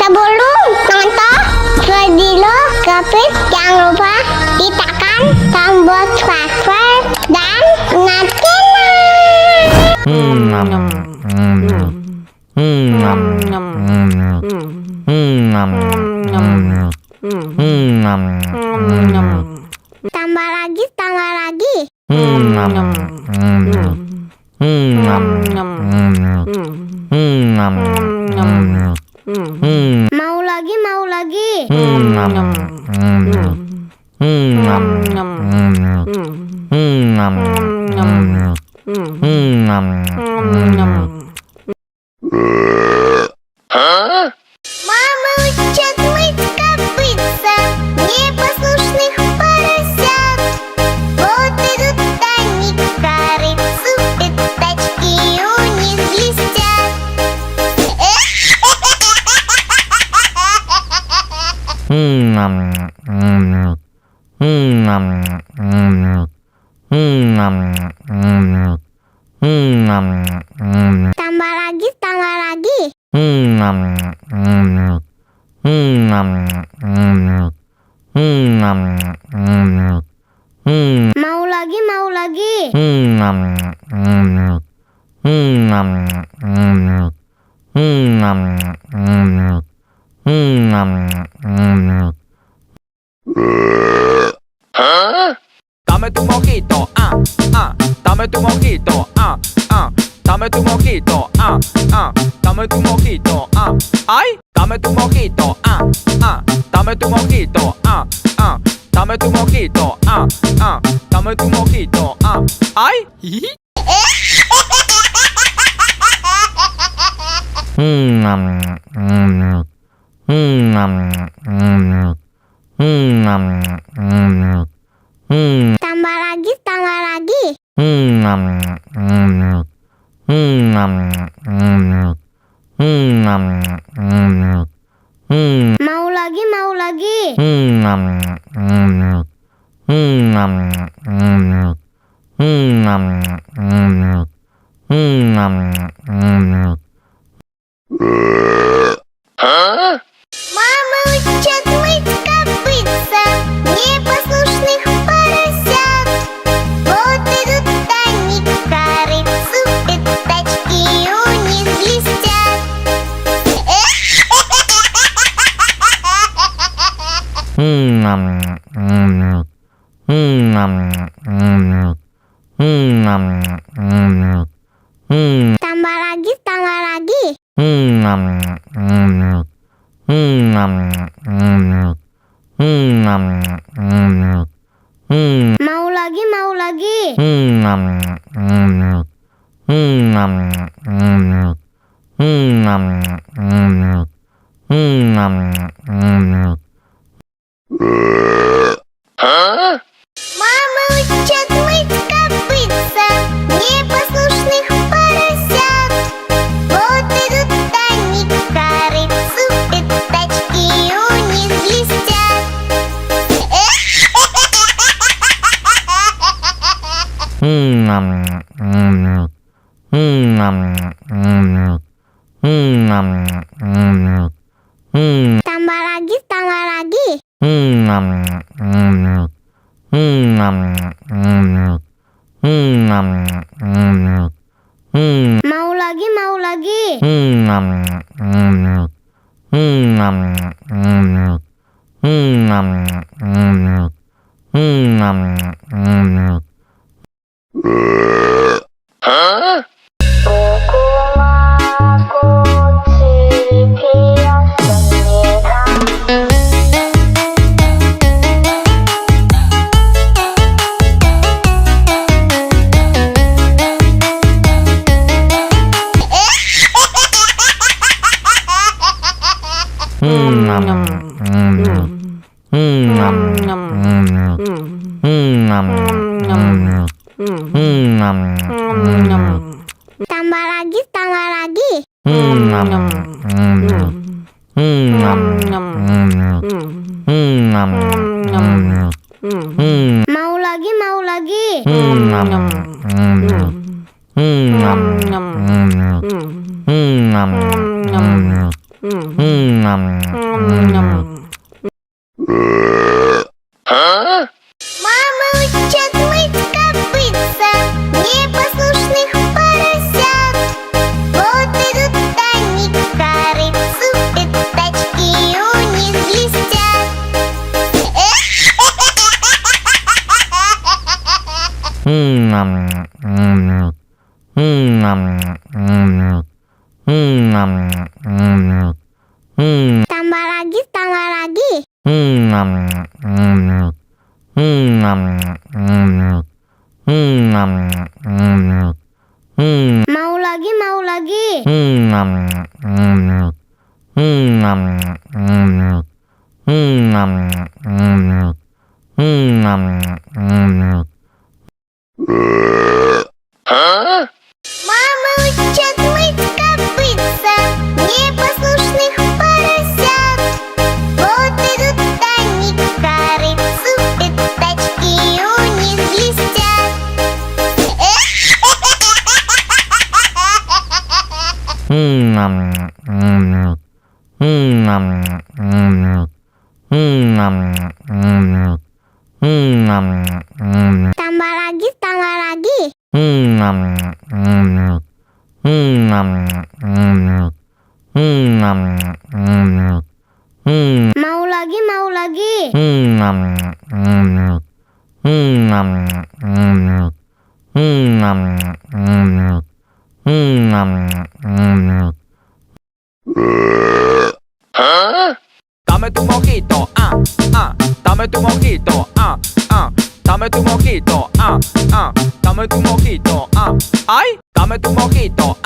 Sebelum nonton video Kepit, jangan lupa ditekan tombol subscribe dan tambah lagi. Mau lagi. Мама учат мыть копытца непослушных поросят. Вот идут они к корыцу, пятачки у них блестят. Tambah lagi. Mau lagi. Dame tu mojito, dame tu mojito, dame tu mojito, dame tu mojito, ay, dame tu mojito, dame tu mojito, dame tu mojito, dame tu mojito, ay. Tambah lagi. Mau lagi. Мама учат мыть копытца непослушных поросят. Вот идут они к корыцу, пятачки у них блестят. Tambah lagi. Mau lagi. Мама учат мыть копытца непослушных поросят. Вот идут они к корыцу, пятачки у них блестят. Tambah lagi. Mau lagi. Tambah lagi. Mau lagi. Мама учат мыть копытца непослушных поросят. Вот идут они к корыцу, пятачки у них блестят. Tambah lagi, tambah lagi. Mau lagi, mau lagi. Мама учат мыть копытца непослушных поросят. Вот идут они к корыцу, пятачки у них блестят. Tambah lagi, tambah lagi. Mau lagi, mau lagi. Dame tu mojito, dame tu mojito, dame tu mojito, dame tu mojito, ay, dame tu mojito,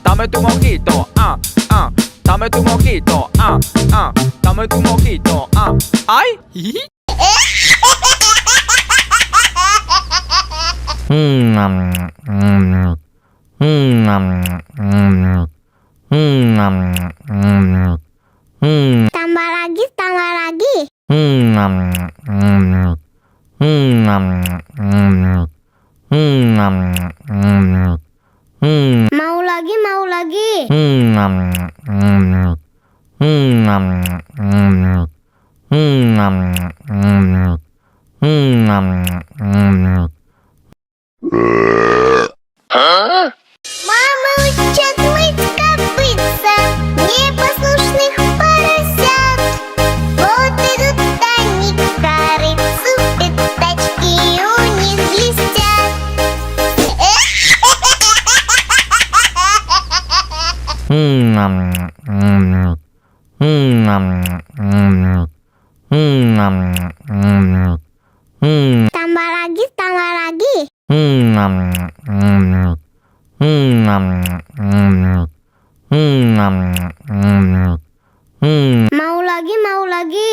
dame tu mojito, dame tu mojito, dame tu mojito, ay. Tambah lagi, tambah lagi. Mau lagi, mau lagi. Мама учат мыть копытца непослушных поросят. Вот идут они к корыцу, пятачки у них блестят. Tambah lagi, tambah lagi. Mau lagi, mau lagi.